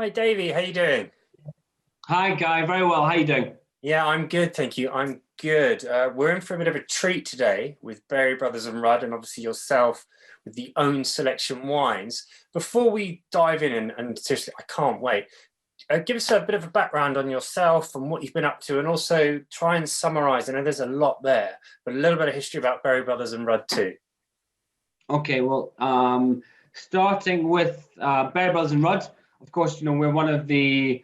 Hi, Davey. How you doing? Hi, Guy. Very well. How you doing? Yeah, I'm good, thank you. I'm good. We're in for a bit of a treat today with Berry Brothers and Rudd, and obviously yourself with the Own Selection wines. Before we dive in, and seriously, I can't wait. Give us a bit of a background on yourself and what you've been up to, and also try and summarize. I know there's a lot there, but a little bit of history about Berry Brothers and Rudd too. Okay. Well, starting with Bear Brothers and Rudd. Of course, we're one of the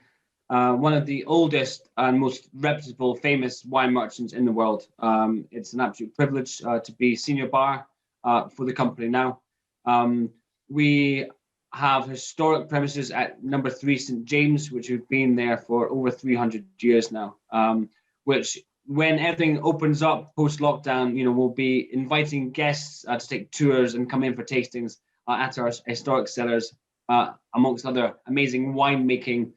oldest and most reputable, famous wine merchants in the world. It's an absolute privilege to be senior bar for the company now. We have historic premises at number 3 St James, which have been there for over 300 years now. Which, when everything opens up post lockdown, we'll be inviting guests to take tours and come in for tastings at our historic cellars, amongst other amazing winemaking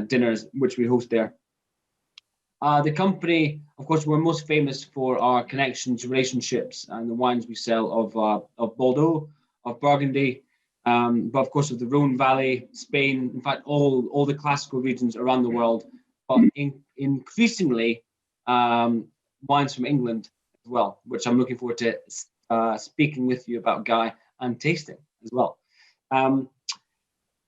dinners which we host there. The company, of course, we're most famous for our connections, relationships, and the wines we sell of Bordeaux, of Burgundy, but of course of the Rhone Valley, Spain, in fact, all the classical regions around the world, but increasingly wines from England as well, which I'm looking forward to speaking with you about, Guy, and tasting as well.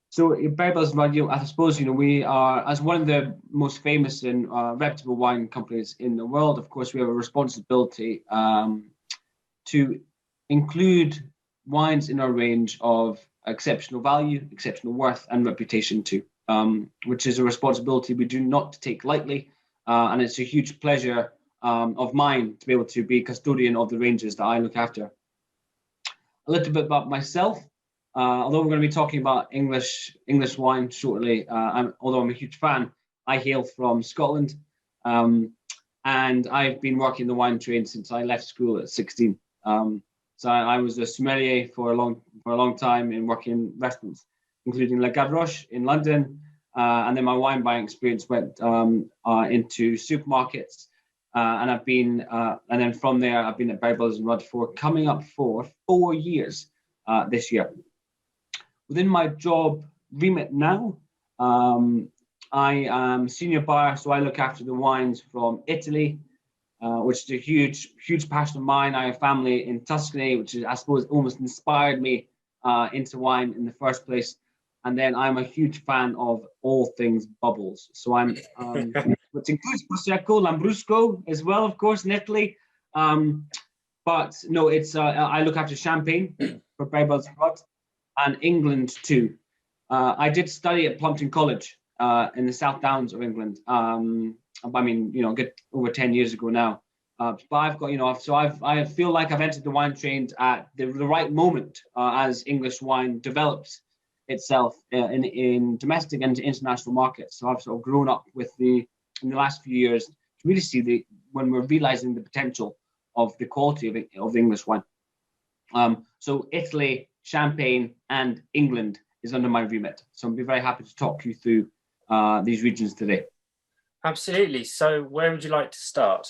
So Berry Brothers, I suppose, we are, as one of the most famous and reputable wine companies in the world, of course, we have a responsibility to include wines in our range of exceptional value, exceptional worth, and reputation too, which is a responsibility we do not take lightly. And it's a huge pleasure of mine to be able to be custodian of the ranges that I look after. A little bit about myself. Although we're going to be talking about English wine shortly, although I'm a huge fan, I hail from Scotland, and I've been working the wine trade since I left school at 16. So I was a sommelier for a long time in working in restaurants, including La Gavroche in London, and then my wine buying experience went into supermarkets, and then from there I've been at Berry Brothers and Rudd for coming up for 4 years this year. Within my job remit now, I am senior buyer, so I look after the wines from Italy, which is a huge passion of mine. I have family in Tuscany, which is, I suppose, almost inspired me into wine in the first place. And then I'm a huge fan of all things bubbles. So I'm, which includes Prosecco, Lambrusco as well, of course, in Italy. But no, it's I look after Champagne for Berry Brothers and Rudd, and England too. I did study at Plumpton College in the South Downs of England. I mean, good over 10 years ago now. But I've got, so I feel like I've entered the wine trade at the right moment as English wine develops itself in domestic and international markets. So I've sort of grown up in the last few years to really see when we're realizing the potential of the quality of English wine. So Italy, Champagne, and England is under my remit. So I'll be very happy to talk you through these regions today. Absolutely. So, where would you like to start?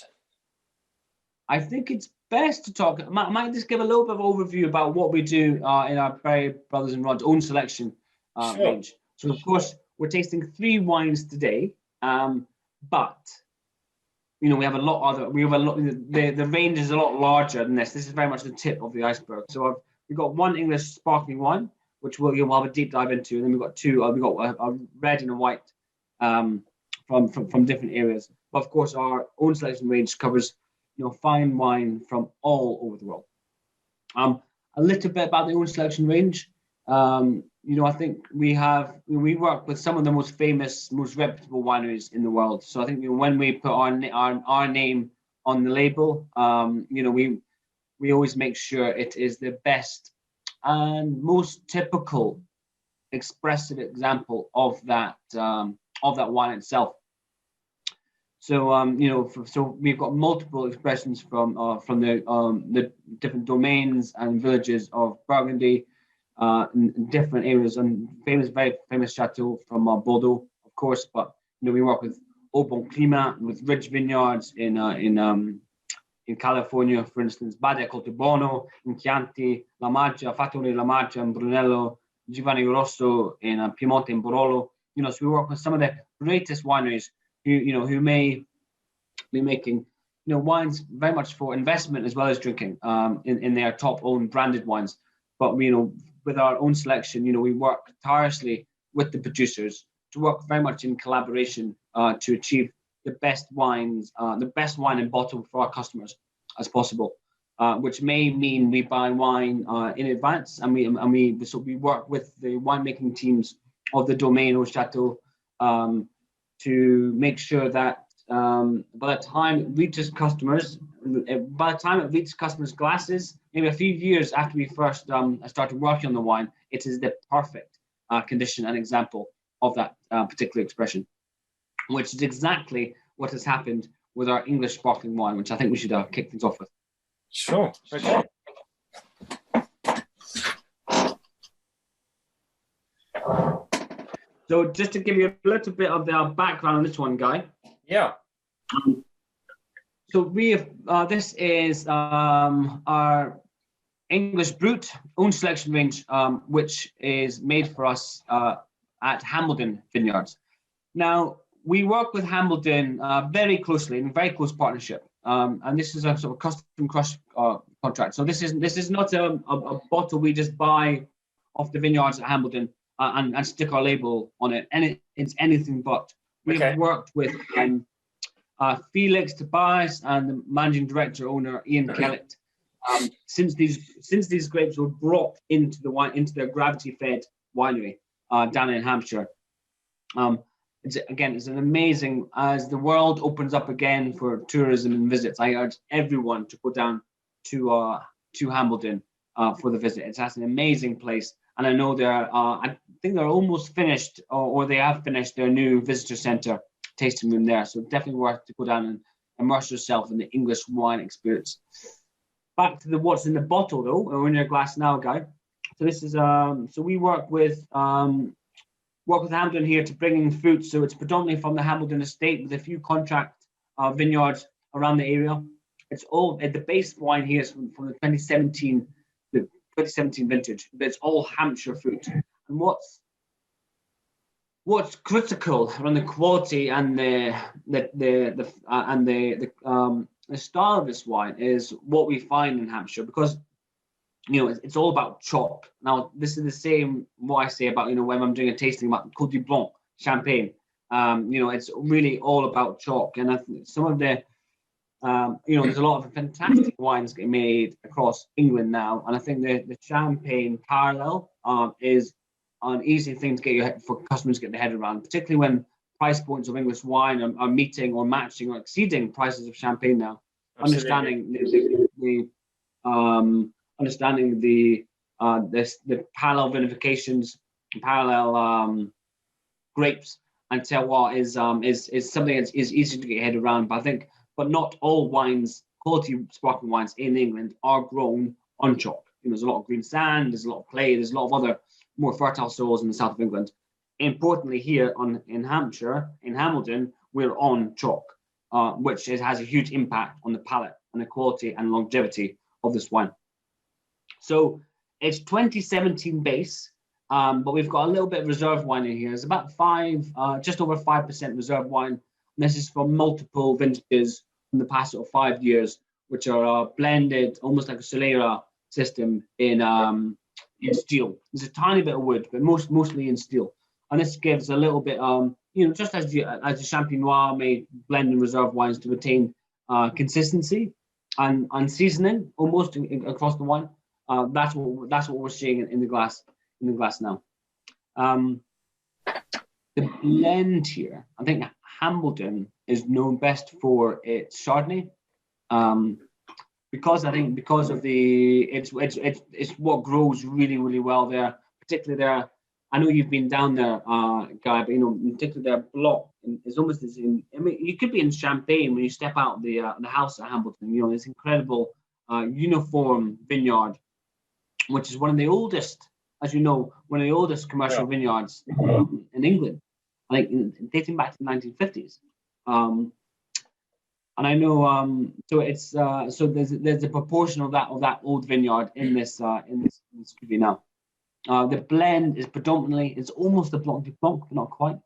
I think it's best to talk. I might just give a little bit of overview about what we do in our Berry Brothers and Rudd's Own Selection Sure. range. So, of course, we're tasting 3 wines today, but we have a lot other. We have a lot. The range is a lot larger than this. This is very much the tip of the iceberg. So we've got one English sparkling wine, which we'll have a deep dive into, and then we've got 2. We've got a red and a white from different areas. But of course, our Own Selection range covers fine wine from all over the world. A little bit about the Own Selection range. I think we work with some of the most famous, most reputable wineries in the world. So I think when we put our name on the label, we always make sure it is the best and most typical, expressive example of that wine itself. So so we've got multiple expressions from the different domains and villages of Burgundy, in different areas, and very famous chateau from Bordeaux, of course. But we work with Au Bon Climat, with rich vineyards in California, for instance, Badia Coltibuono in Chianti, La Maggia, Fattorie La Maggia in Brunello, Giovanni Rosso in Piemonte in Barolo, So we work with some of the greatest wineries who may be making wines very much for investment as well as drinking in their top owned branded wines. But with our own selection, we work tirelessly with the producers to work very much in collaboration to achieve the best wine and bottle for our customers as possible. Which may mean we buy wine in advance, and we work with the winemaking teams of the Domaine or Chateau to make sure that by the time it reaches customers' glasses, maybe a few years after we first started working on the wine, it is the perfect condition and example of that particular expression, which is exactly what has happened with our English sparkling wine, which I think we should kick things off with. Sure. Okay. So just to give you a little bit of the background on this one, Guy. Yeah. So we have this is our English Brut own selection range, which is made for us at Hambledon Vineyards. Now we work with Hambledon very closely in very close partnership. And this is a sort of custom crush contract. So this is not a bottle we just buy off the vineyards at Hambledon and stick our label on it. And it's anything but. We've worked with Felix Tobias and the managing director owner Ian Kellett since these grapes were brought into their gravity-fed winery down in Hampshire. It's an amazing, as the world opens up again for tourism and visits, I urge everyone to go down to Hambledon for the visit. It's an amazing place. And I know I think they're almost finished or they have finished their new visitor centre tasting room there. So definitely worth to go down and immerse yourself in the English wine experience. Back to what's in the bottle though, or in your glass now, Guy. So this is, so we work with Hambledon here to bring in fruit. So it's predominantly from the Hambledon estate with a few contract vineyards around the area. It's all at the base wine here is from the 2017 vintage, but it's all Hampshire fruit. And what's critical around the quality and the style of this wine is what we find in Hampshire, because it's all about chalk. Now, this is the same what I say about, when I'm doing a tasting about Côte du Blanc champagne. It's really all about chalk. And I think some of the, there's a lot of fantastic wines getting made across England now. And I think the champagne parallel is an easy thing to get for customers to get their head around, particularly when price points of English wine are meeting or matching or exceeding prices of champagne now. Absolutely. Understanding the parallel vinifications, parallel grapes and terroir is something that is easy to get your head around. But not all wines, quality sparkling wines in England, are grown on chalk. There's a lot of green sand, there's a lot of clay, there's a lot of other more fertile soils in the south of England. Importantly, here in Hampshire, in Hambledon, we're on chalk, which has a huge impact on the palate and the quality and longevity of this wine. So it's 2017 base, but we've got a little bit of reserve wine in here. It's about just over 5% reserve wine. And this is from multiple vintages from the past 5 years, which are blended almost like a Solera system in steel. There's a tiny bit of wood, but mostly in steel. And this gives a little bit, just as the Champagne Noir may blend in reserve wines to retain consistency and seasoning almost across the wine. That's what we're seeing in the glass now. The blend here, I think Hambledon is known best for its Chardonnay, because of it's what grows really, really well there, particularly there. I know you've been down there, Guy, but in particular their block is almost as in. I mean, you could be in Champagne when you step out the house at Hambledon. This incredible uniform vineyard, which is one of the oldest, as you know, one of the oldest commercial vineyards in England, like dating back to the 1950s. And I know, so it's so there's a proportion of that old vineyard in this cuvee now. The blend is predominantly, it's almost a Blanc du Blanc, but not quite.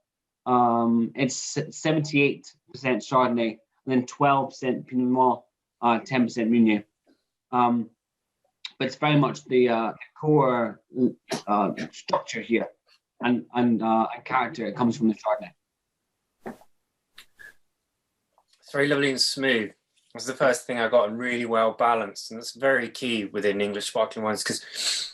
It's 78% Chardonnay, and then 12% Pinot Noir, 10% Meunier. But it's very much the core structure here and character. It comes from the Chardonnay. It's very lovely and smooth. That's the first thing I got, and really well balanced. And that's very key within English sparkling wines, because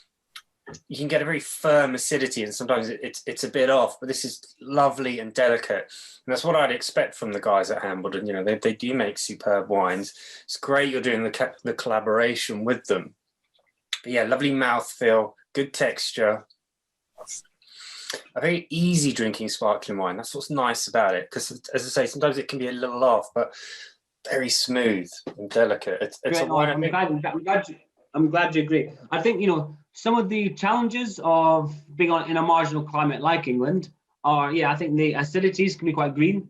you can get a very firm acidity, and sometimes it's a bit off, but this is lovely and delicate. And that's what I'd expect from the guys at Hambledon. You know, they do make superb wines. It's great you're doing the collaboration with them. But yeah, lovely mouthfeel, good texture. A very easy drinking sparkling wine. That's what's nice about it, because as I say, sometimes it can be a little off, but very smooth and delicate. It's a wine. I'm glad you agree. I think, you know, some of the challenges of being in a marginal climate like England are, I think the acidities can be quite green.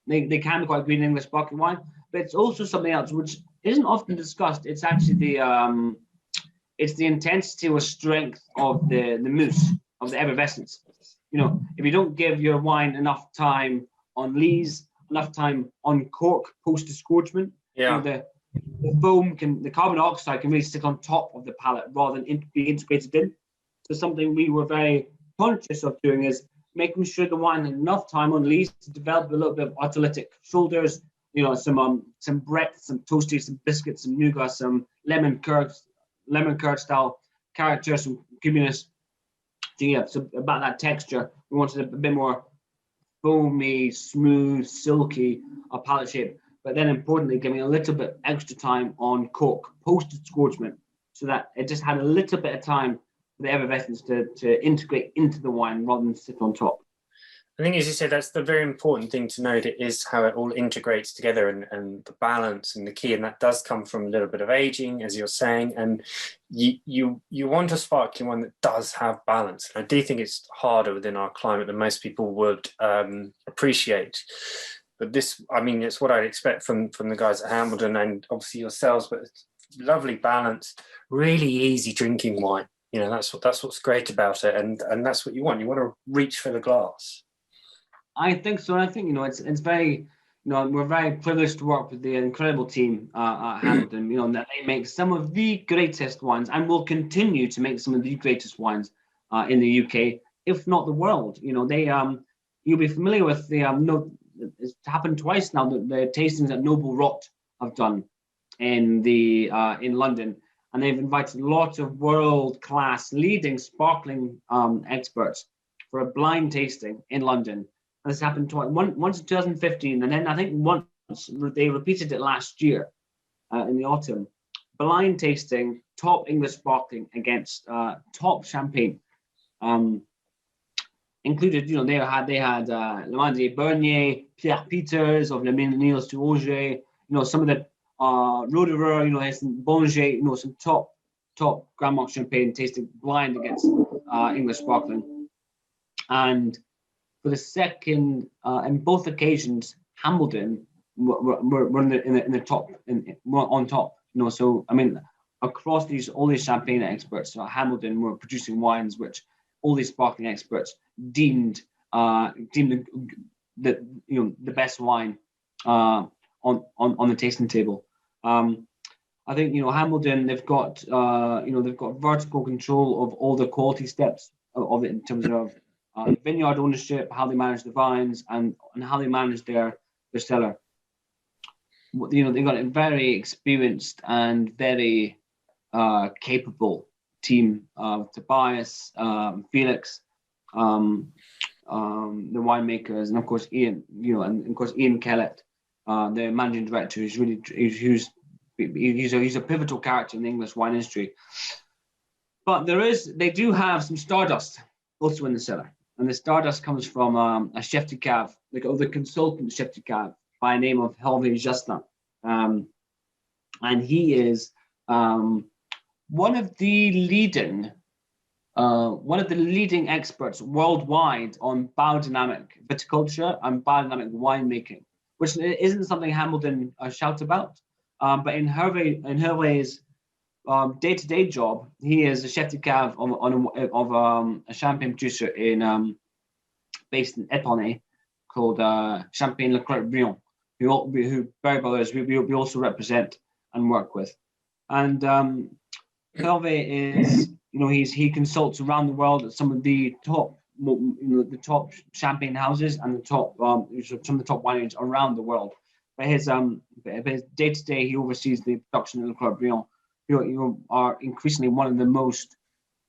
They can be quite green in English sparkling wine, but it's also something else which isn't often discussed. It's actually the intensity or strength of the mousse, of the effervescence. You know, if you don't give your wine enough time on lees, enough time on cork post disgorgement, you know, the foam the carbon dioxide can really sit on top of the palate rather than be integrated in. So something we were very conscious of doing is making sure the wine had enough time on lees to develop a little bit of autolytic shoulders, you know, some breadth, some toasty, some biscuits, some nougat, some lemon curd style character, some creaminess. So about that texture, we wanted a bit more foamy, smooth, silky palate shape, but then importantly, giving a little bit extra time on cork post disgorgement, so that it just had a little bit of time for the effervescence to integrate into the wine rather than sit on top. I think, as you said, that's the very important thing to note. It is how it all integrates together, and the balance and the key, and that does come from a little bit of aging, as you're saying. And you want a sparkling one that does have balance. And I do think it's harder within our climate than most people would appreciate. But this, I mean, it's what I'd expect from the guys at Hambledon and obviously yourselves. But it's lovely balance, really easy drinking wine. You know, that's what's great about it, and that's what you want. You want to reach for the glass. I think so. I think, you know, it's very, you know, we're very privileged to work with the incredible team at Hambledon, you know, and that they make some of the greatest wines and will continue to make some of the greatest wines in the UK, if not the world. You know, they you'll be familiar with the it's happened twice now, the tastings that Noble Rot have done in London, and they've invited lots of world-class leading sparkling experts for a blind tasting in London. And this happened twice, once in 2015, and then I think once they repeated it last year in the autumn. Blind tasting, top English sparkling against top champagne. Included, you know, they had Lamandre Bernier, Pierre Peters of Le Menils du Auger, you know, some of the Roederer, you know, some Bonget, you know, some top Grand Marque champagne tasting blind against English sparkling. And for the second, in both occasions, Hambledon were in the top, on top. You know, so I mean, across all these champagne experts, so Hambledon were producing wines which all these sparkling experts deemed the best wine on the tasting table. I think, you know, Hambledon, they've got vertical control of all the quality steps of it in terms of vineyard ownership, how they manage the vines, and how they manage their cellar. You know, they've got a very experienced and very capable team of Tobias, Felix, the winemakers, and of course Ian. You know, and of course Ian Kellett, the managing director, he's a pivotal character in the English wine industry. But they do have some stardust also in the cellar. And the stardust comes from a chef de cave, the consultant chef de cave by the name of Hervé Justin. And he is one of the leading experts worldwide on biodynamic viticulture and biodynamic winemaking, which isn't something Hambledon shout about. But in Hervé's day-to-day job, he is a chef de cave of a champagne producer based in Épernay, called Champagne Le Clerc Briand, who Berry Brothers we also represent and work with. And Hervé is, he consults around the world at some of the top, the top champagne houses and the top, some of the top wineries around the world. But his day to day, he oversees the production of Le Clerc Briand, who are increasingly one of the most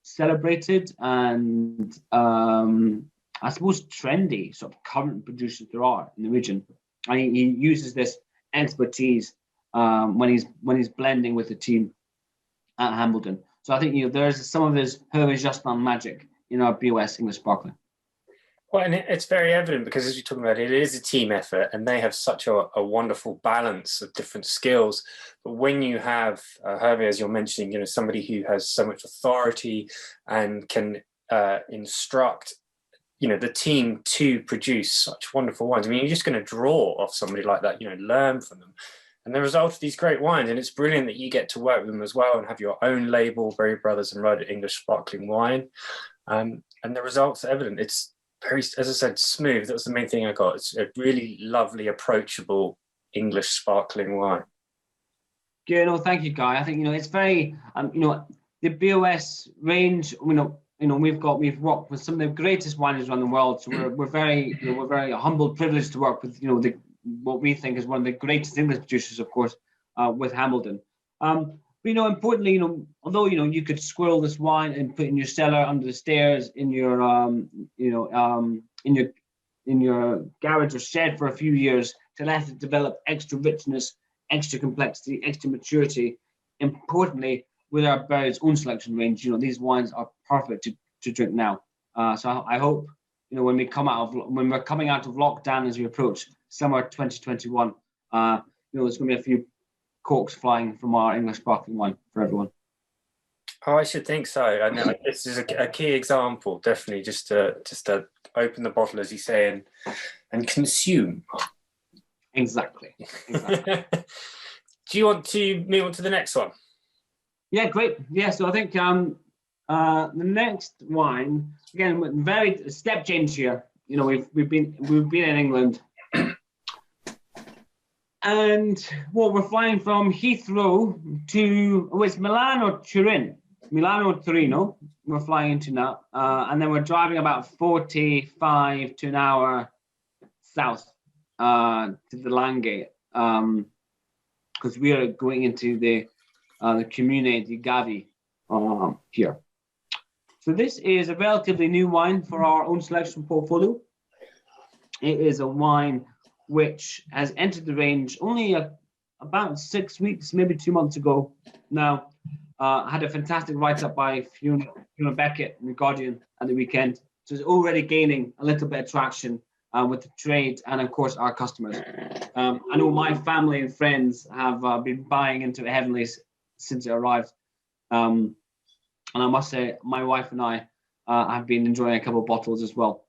celebrated and I suppose trendy sort of current producers there are in the region. And he uses this expertise when he's blending with the team at Hambledon. So I think there's some of this Hervé Justin magic in our BOS English Sparkling. Well, and it's very evident because, as you're talking about, it is a team effort, and they have such a wonderful balance of different skills. But when you have Hervé, as you're mentioning, somebody who has so much authority and can instruct, the team to produce such wonderful wines. I mean, you're just going to draw off somebody like that, learn from them. And the result of these great wines, and it's brilliant that you get to work with them as well and have your own label, Berry Brothers and Rudd English Sparkling Wine. And the results are evident. It's very, as I said, smooth. That was the main thing I got. It's a really lovely, approachable English sparkling wine. Yeah, no, thank you, Guy. I think, it's very, the BOS range, we've worked with some of the greatest wineries around the world. So we're very humbled, privileged to work with, what we think is one of the greatest English producers, of course, with Hambledon. But, importantly, although, you could swirl this wine and put it in your cellar, under the stairs, in your, in your garage or shed for a few years to let it develop extra richness, extra complexity, extra maturity. Importantly, with our Berry's own selection range, these wines are perfect to drink now. So I hope, when we're coming out of lockdown as we approach summer 2021, there's going to be a few corks flying from our English sparkling wine for everyone. Oh, I should think so. I know this is a key example, definitely, just to open the bottle, as you say, and consume. Exactly. Do you want to move on to the next one? Yeah, great. Yeah, so I think the next wine, again, very step change here. We've been in England. And we're flying from Heathrow to, it's Milan or Turin? Milan or Torino, we're flying into now. And then we're driving about 45 to an hour south to the Langhe, because we are going into the Comune di Gavi here. So this is a relatively new wine for our own selection portfolio. It is a wine which has entered the range only about 6 weeks, maybe 2 months ago now. Had a fantastic write-up by Fiona Beckett in The Guardian at the weekend. So it's already gaining a little bit of traction with the trade and, of course, our customers. I know my family and friends have been buying into it heavily since it arrived. And I must say, my wife and I have been enjoying a couple of bottles as well.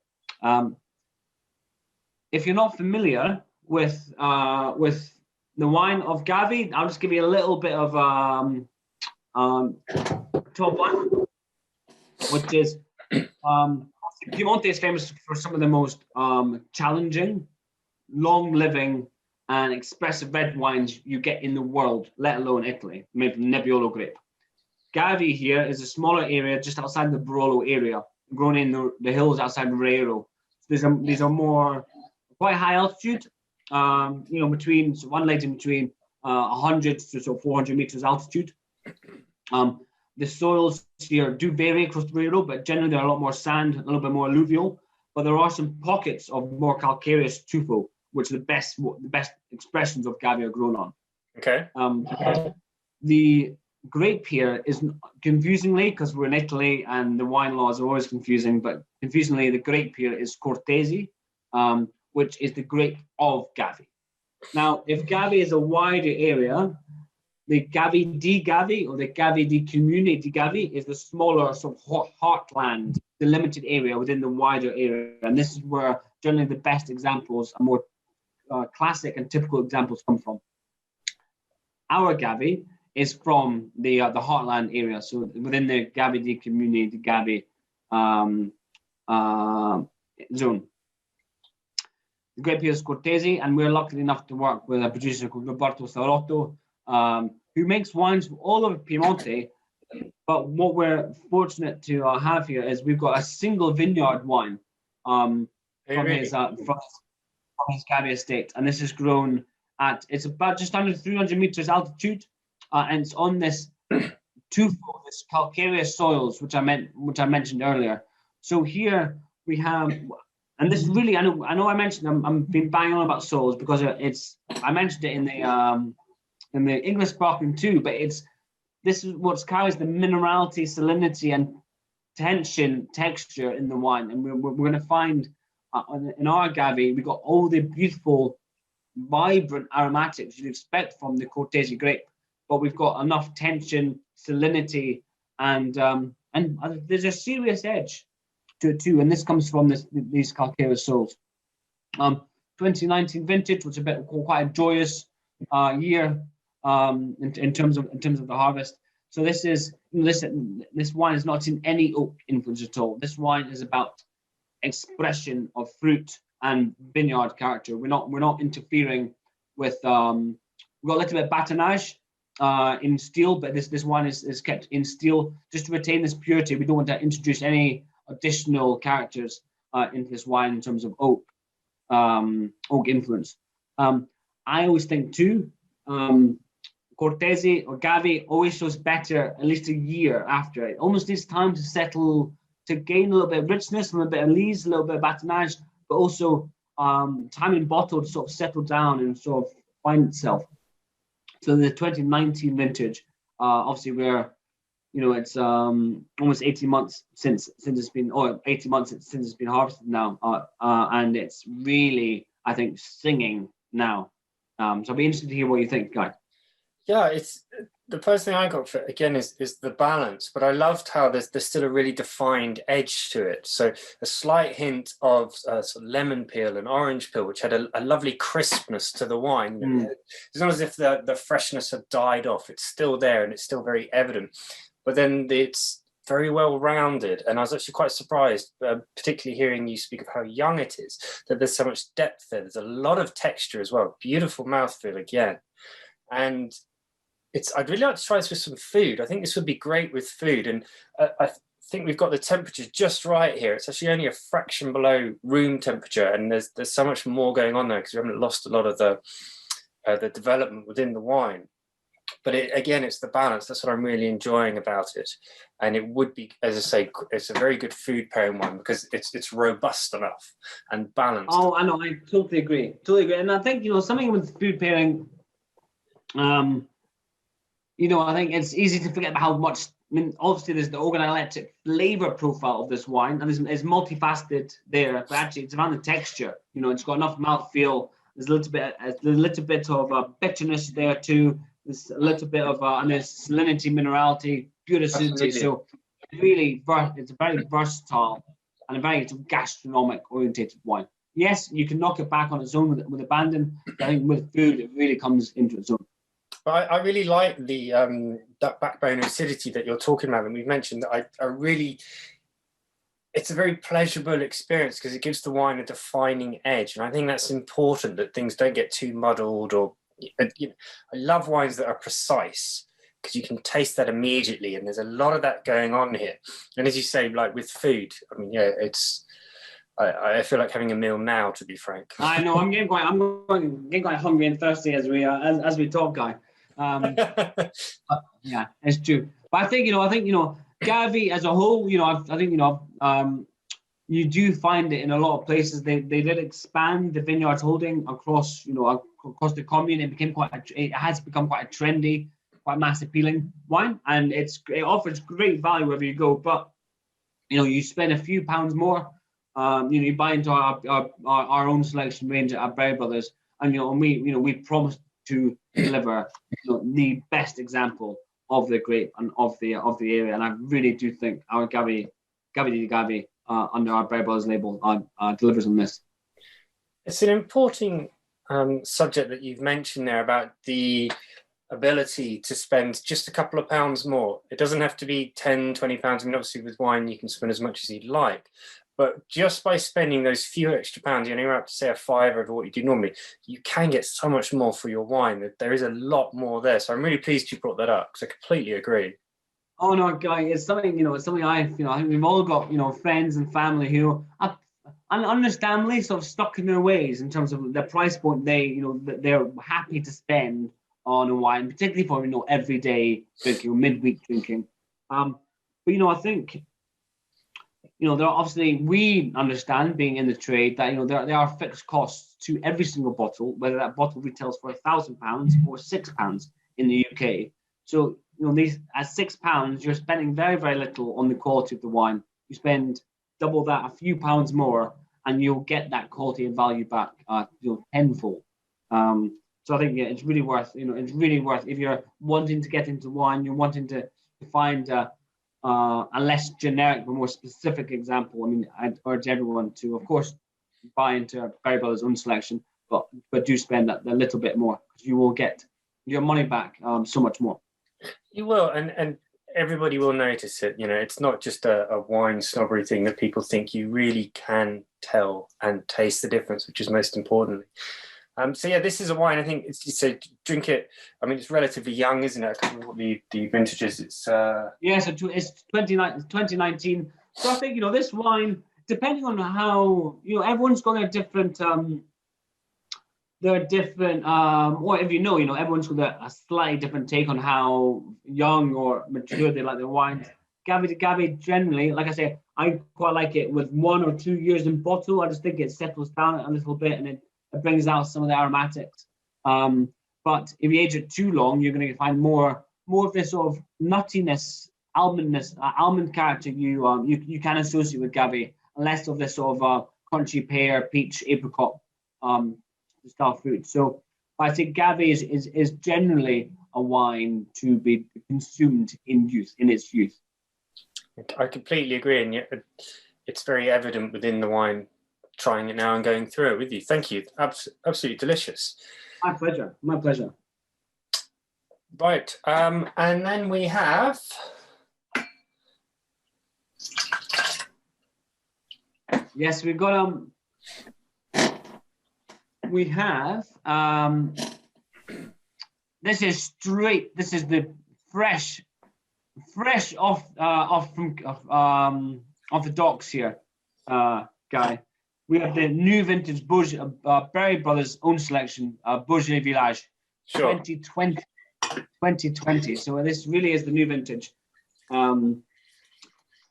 If you're not familiar with the wine of Gavi, I'll just give you a little bit of top one, which is Piemonte is famous for some of the most challenging, long-living, and expressive red wines you get in the world, let alone Italy, made from Nebbiolo grape. Gavi here is a smaller area just outside the Barolo area, grown in the hills outside Reiro. These are more quite high altitude, between unladen between 100 to 400 meters altitude. The soils here do vary across the Reiro, but generally they're a lot more sand, a little bit more alluvial. But there are some pockets of more calcareous tuffo, which are the best expressions of Gavi are grown on. Okay. The grape here is confusingly, because we're in Italy and the wine laws are always confusing, but confusingly the grape here is Cortesi, which is the grape of Gavi. Now, if Gavi is a wider area, the Gavi di Gavi or the Gavi di Comune di Gavi is the smaller sort of heartland, the limited area within the wider area. And this is where generally the best examples and more classic and typical examples come from. Our Gavi is from the heartland area, so within the Gavi di Comune di Gavi zone. the grape here is Cortese, and we're lucky enough to work with a producer called Roberto Sarotto, who makes wines all over Piemonte. But what we're fortunate to have here is we've got a single vineyard wine from his Gavi estate, and this is grown at, it's about just under 300 meters altitude, and it's on this twofold, this calcareous soils, which I mentioned earlier. So here we have, and this really, I know I mentioned I'm been banging on about soils because I mentioned it in the English sparkling too, but this is what carries the minerality, salinity, and texture in the wine, and we're going to find in our Gavi we got all the beautiful, vibrant aromatics you'd expect from the Cortese grape, but we've got enough tension, salinity, and there's a serious edge to it too, and this comes from these calcareous soils. 2019 vintage, which is quite a joyous year in terms of the harvest. So this wine is not in any oak influence at all. This wine is about expression of fruit and vineyard character. We're not interfering with. We've got a little bit of batonnage in steel, but this wine is kept in steel just to retain this purity. We don't want to introduce any additional characters into this wine in terms of oak influence. I always think too, Cortese or Gavi always shows better at least a year after it. Almost needs time to settle, to gain a little bit of richness, a little bit of lees, a little bit of batonnage, but also time in bottle to sort of settle down and sort of find itself. So the 2019 vintage, obviously it's almost 18 months since it's been, or 18 months since it's been harvested now, and it's really, I think, singing now. So I'll be interested to hear what you think, Guy. Yeah, it's the first thing I got for it again is the balance, but I loved how there's still a really defined edge to it. So a slight hint of sort of lemon peel and orange peel, which had a lovely crispness to the wine. It's not as if the freshness had died off. It's still there and it's still very evident. But then it's very well rounded, and I was actually quite surprised, particularly hearing you speak of how young it is, that there's so much depth there. There's a lot of texture as well. Beautiful mouthfeel again, and I'd really like to try this with some food. I think this would be great with food, and I think we've got the temperature just right here. It's actually only a fraction below room temperature, and there's so much more going on there because we haven't lost a lot of the development within the wine. But again, it's the balance. That's what I'm really enjoying about it, and it would be, as I say, it's a very good food pairing wine because it's robust enough and balanced. Oh, I know, I totally agree, and I think something with food pairing. I think it's easy to forget about how much. I mean, obviously, there's the organoleptic flavor profile of this wine, and it's multifaceted there. But actually, it's around the texture. It's got enough mouthfeel. There's a little bit of bitterness there too. There's a little bit of and there's salinity, minerality, good acidity. So really, it's a very versatile and a very gastronomic orientated wine. Yes, you can knock it back on its own with abandon. But I think with food, it really comes into its own. But I really like the that backbone acidity that you're talking about, and we've mentioned that I really, it's a very pleasurable experience because it gives the wine a defining edge, and I think that's important, that things don't get too muddled. Or I love wines that are precise because you can taste that immediately, and there's a lot of that going on here. And as you say, like with food, I mean, yeah, it's. I feel like having a meal now, to be frank. I know, I'm getting quite hungry and thirsty as we talk, Guy. Yeah, it's true. But I think Gavi as a whole, you do find it in a lot of places. They did expand the vineyards holding across the commune. It has become quite a trendy, quite mass appealing wine, and it offers great value wherever you go. But you spend a few pounds more. You buy into our own selection range at Berry Brothers, and we promise to deliver the best example of the grape and of the area. And I really do think our Gavi di Gavi under our Berry Brothers label delivers on this. It's an important subject that you've mentioned there about the ability to spend just a couple of pounds more. It doesn't have to be 10, 20 pounds. I mean, obviously with wine you can spend as much as you'd like. But just by spending those few extra pounds, you know, you're up to say a five over what you do normally, you can get so much more for your wine. There is a lot more there. So I'm really pleased you brought that up, because I completely agree. Oh no, Guy, it's something, it's something I think we've all got, friends and family who are understandably sort of stuck in their ways in terms of the price point that they're happy to spend on a wine, particularly for, everyday drinking or midweek drinking. But, I think, there are obviously, we understand being in the trade that, there are fixed costs to every single bottle, whether that bottle retails for £1,000 or £6 in the UK. So, these at £6, you're spending very, very little on the quality of the wine. You spend double that, a few pounds more, and you'll get that quality and value back, tenfold. So I think it's really worth, if you're wanting to get into wine, you're wanting to find a less generic but more specific example. I mean, I'd urge everyone to, of course, buy into Berry Brothers' own selection, but do spend that a little bit more, because you will get your money back so much more. You will, and everybody will notice it. It's not just a wine snobbery thing that people think. You really can tell and taste the difference, which is most importantly. So yeah, this is a wine. I think you said drink it. I mean, it's relatively young, isn't it? I can't remember what the vintage is. It's so it's 2019. So I think this wine, depending on how everyone's got their different or if everyone's got a slightly different take on how young or mature they like their wines. Gavi generally, like I say, I quite like it with 1 or 2 years in bottle. I just think it settles down a little bit and it brings out some of the aromatics. But if you age it too long, you're going to find more of this sort of nuttiness, almondness, almond character you can associate with Gavi, less of this sort of crunchy pear, peach, apricot style fruit. So I think Gavi is generally a wine to be consumed in its youth. I completely agree, and yet it's very evident within the wine. Trying it now and going through it with you. Thank you. Absolutely delicious. My pleasure. Right, and then we have. Yes, we've got we have this is the fresh off the docks here, Guy. We have the new vintage Berry Brothers' own selection, Beaujolais Village, Sure. 2020. So this really is the new vintage. And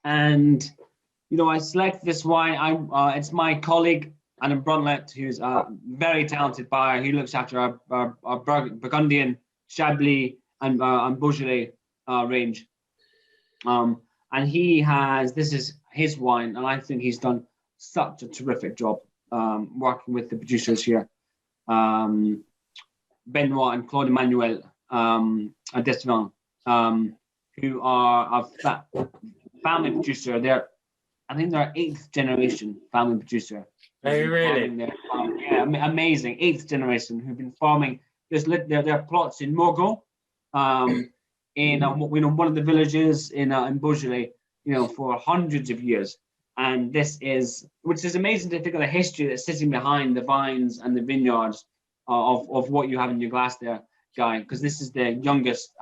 I select this wine. It's my colleague Adam Brunlett, who's a very talented buyer. He looks after our Burgundian, Chablis, and Beaujolais range. And this is his wine, and I think he's done such a terrific job working with the producers here, Benoit and Claude Emmanuel Destevin, who are a family producer. I think they're 8th generation family producer. Oh, really? Amazing 8th generation who've been farming their plots in Morgon, in one of the villages in Beaujolais, for hundreds of years. And which is amazing to think of the history that's sitting behind the vines and the vineyards of what you have in your glass there, Guy, because this is the youngest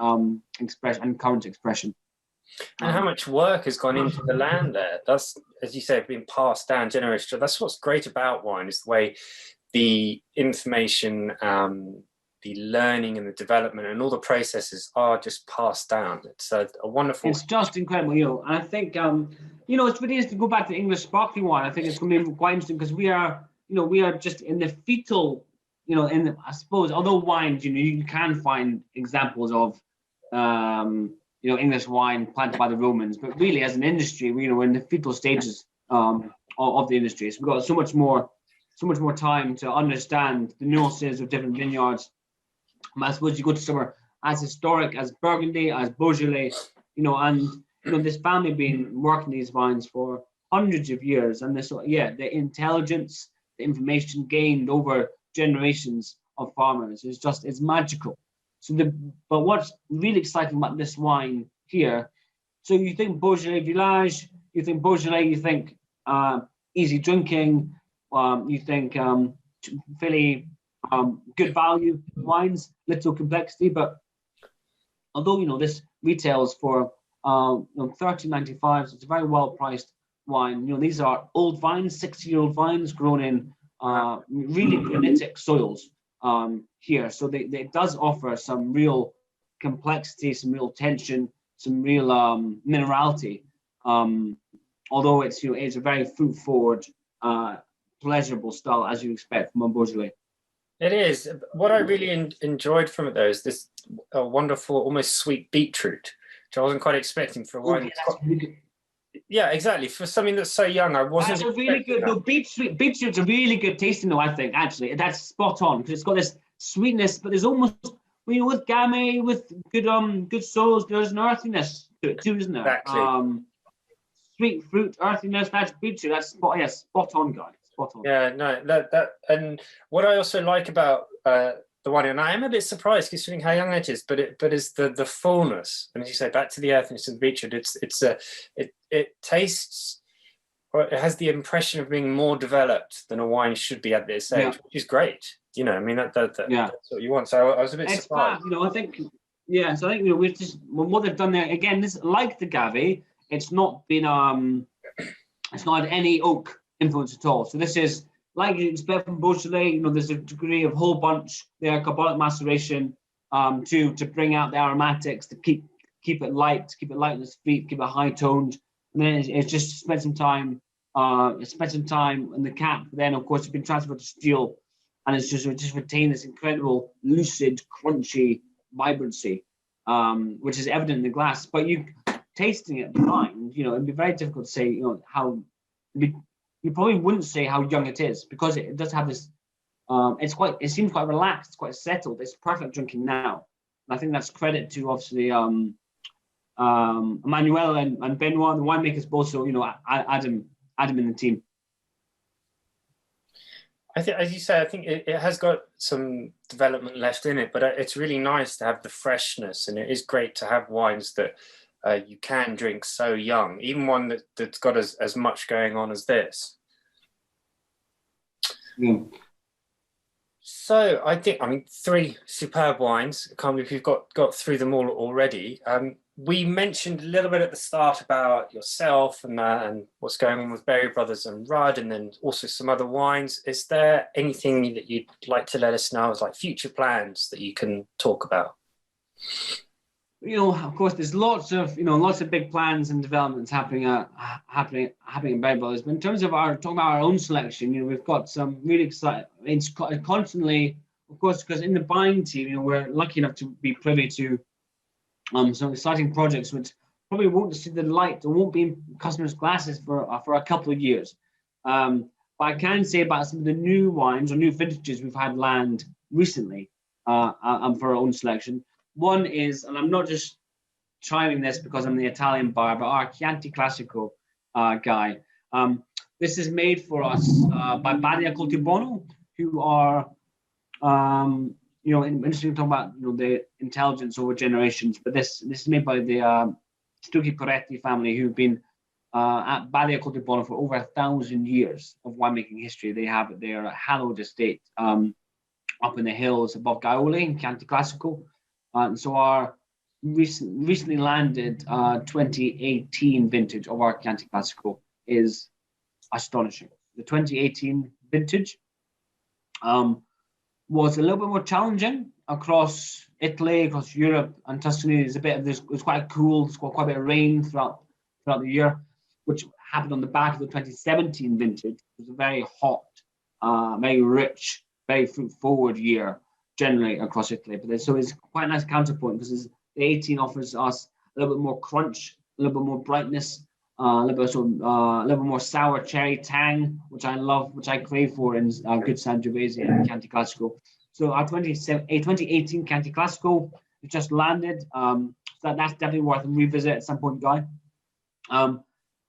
expression and current expression. And how much work has gone into the land there? That's, as you say, been passed down generation. That's what's great about wine, is the way the information, the learning and the development and all the processes are just passed down. It's a wonderful. It's just incredible, and I think it's really interesting to go back to English sparkling wine. I think it's going to be quite interesting because we are just in the fetal, I suppose, although wines, you can find examples of English wine planted by the Romans, but really as an industry, we're in the fetal stages of the industry. So we've got so much more time to understand the nuances of different vineyards. I suppose you go to somewhere as historic as Burgundy, as Beaujolais, this family been working these vines for hundreds of years, and the intelligence, the information gained over generations of farmers it's magical. But what's really exciting about this wine here, so you think Beaujolais Village, you think Beaujolais, you think easy drinking. You think fairly good value wines, little complexity. But although this retails for $13.95, so it's a very well priced wine. These are old vines, 60-year-old vines grown in really granitic soils here. So it does offer some real complexity, some real tension, some real minerality. Although it's it's a very fruit forward, pleasurable style as you expect from a Beaujolais. It is. What I really enjoyed from it though is this wonderful, almost sweet beetroot, which I wasn't quite expecting for a wine. Yeah, exactly. For something that's so young, I wasn't. That's a really good. No, beetroot's a really good tasting, though. I think actually that's spot on because it's got this sweetness, but there's almost with Gamay, with good soils, there's an earthiness to it too, isn't there? Exactly. Sweet fruit, earthiness. That's beetroot. That's spot on, guy. Spot on. Yeah, no, that and what I also like about the wine, and I am a bit surprised considering how young it is, but is the fullness, and as you say, back to the earthiness of the beetroot. It tastes, or it has the impression of being more developed than a wine should be at this age, which is great. I mean that's what you want. So I was a bit surprised. I think, So I think we've just what they've done there again. This, like the Gavay, it's not been it's not had any oak influence at all. So this is like you expect from Beaujolais. There's a degree of whole bunch there, carbonic maceration to bring out the aromatics, to keep it light, keep it light on its feet, keep it high toned. And then it's just spent some time. It spent some time in the cap. Then of course it's been transferred to steel, and it's just retained this incredible lucid, crunchy vibrancy, which is evident in the glass. But you tasting it blind, it'd be very difficult to say, how. You probably wouldn't say how young it is because it does have this. It seems quite relaxed, quite settled. It's perfect drinking now. And I think that's credit to obviously Emmanuel and Benoit, the winemakers, but also Adam in the team. I think, as you say, I think it has got some development left in it, but it's really nice to have the freshness, and it is great to have wines that you can drink so young, even one that's got as much going on as this. So I mean, 3 superb wines. I can't believe you've got through them all already. We mentioned a little bit at the start about yourself and what's going on with Berry Brothers and Rudd, and then also some other wines. Is there anything that you'd like to let us know as like future plans that you can talk about? Of course, there's lots of big plans and developments happening in Berry Brothers. But in terms of talking about our own selection, we've got some really exciting. It's constantly, of course, because in the buying team, we're lucky enough to be privy to some exciting projects which probably won't see the light or won't be in customers' glasses for a couple of years. But I can say about some of the new wines or new vintages we've had land recently for our own selection. One is, and I'm not just trying this because I'm the Italian buyer, but our Chianti Classico guy. This is made for us by Badia Coltibuono, who are, interesting to talk about, the intelligence over generations. But this is made by the Stucchi Poretti family, who've been at Badia Coltibuono for over 1,000 years of winemaking history. They have their hallowed estate up in the hills above Gaiole in Chianti Classico. And so our recently landed 2018 vintage of our Chianti Classico is astonishing. The 2018 vintage was a little bit more challenging across Italy, across Europe, and Tuscany. It was quite cool. It's got quite a bit of rain throughout the year, which happened on the back of the 2017 vintage. It was a very hot, very rich, very fruit-forward year generally across Italy. But so it's quite a nice counterpoint because the 18 offers us a little bit more crunch, a little bit more brightness, a little bit more sour cherry tang, which I love, which I crave for in good Sangiovese and Chianti Classico. So our 2018 Chianti Classico just landed. So that's definitely worth a revisit at some point, Guy.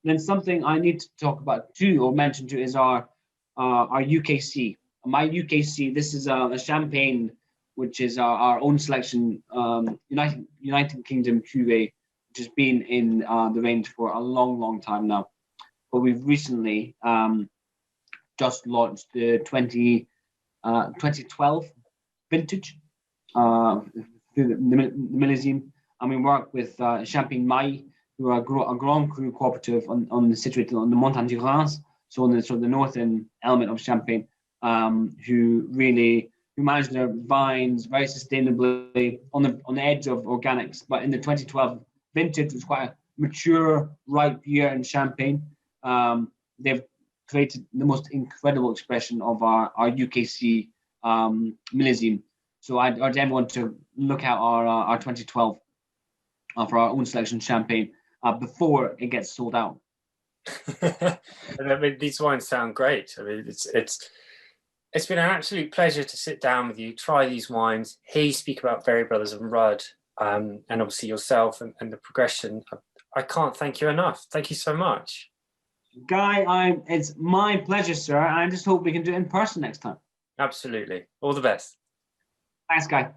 Then something I need to talk about too, or mention too, is our UKC. My UKC. This is a champagne, which is our own selection, United Kingdom cuvée, which has been in the range for a long, long time now. But we've recently just launched the 2012 vintage through the millésime, and we work with Champagne Maille, who are a Grand Cru cooperative situated on the Montagne du Reims, so on the sort of the northern element of Champagne, who manage their vines very sustainably on the edge of organics. But in the 2012 vintage, was quite a mature, ripe year in Champagne. They've created the most incredible expression of our UKC millésime. So I'd urge everyone to look out our 2012 for our own selection Champagne before it gets sold out. I mean, these wines sound great. I mean, it's been an absolute pleasure to sit down with you, try these wines, hear you speak about Berry Brothers and Rudd, and obviously yourself and the progression. I can't thank you enough. Thank you so much. Guy, it's my pleasure, sir. I just hope we can do it in person next time. Absolutely. All the best. Thanks, Guy.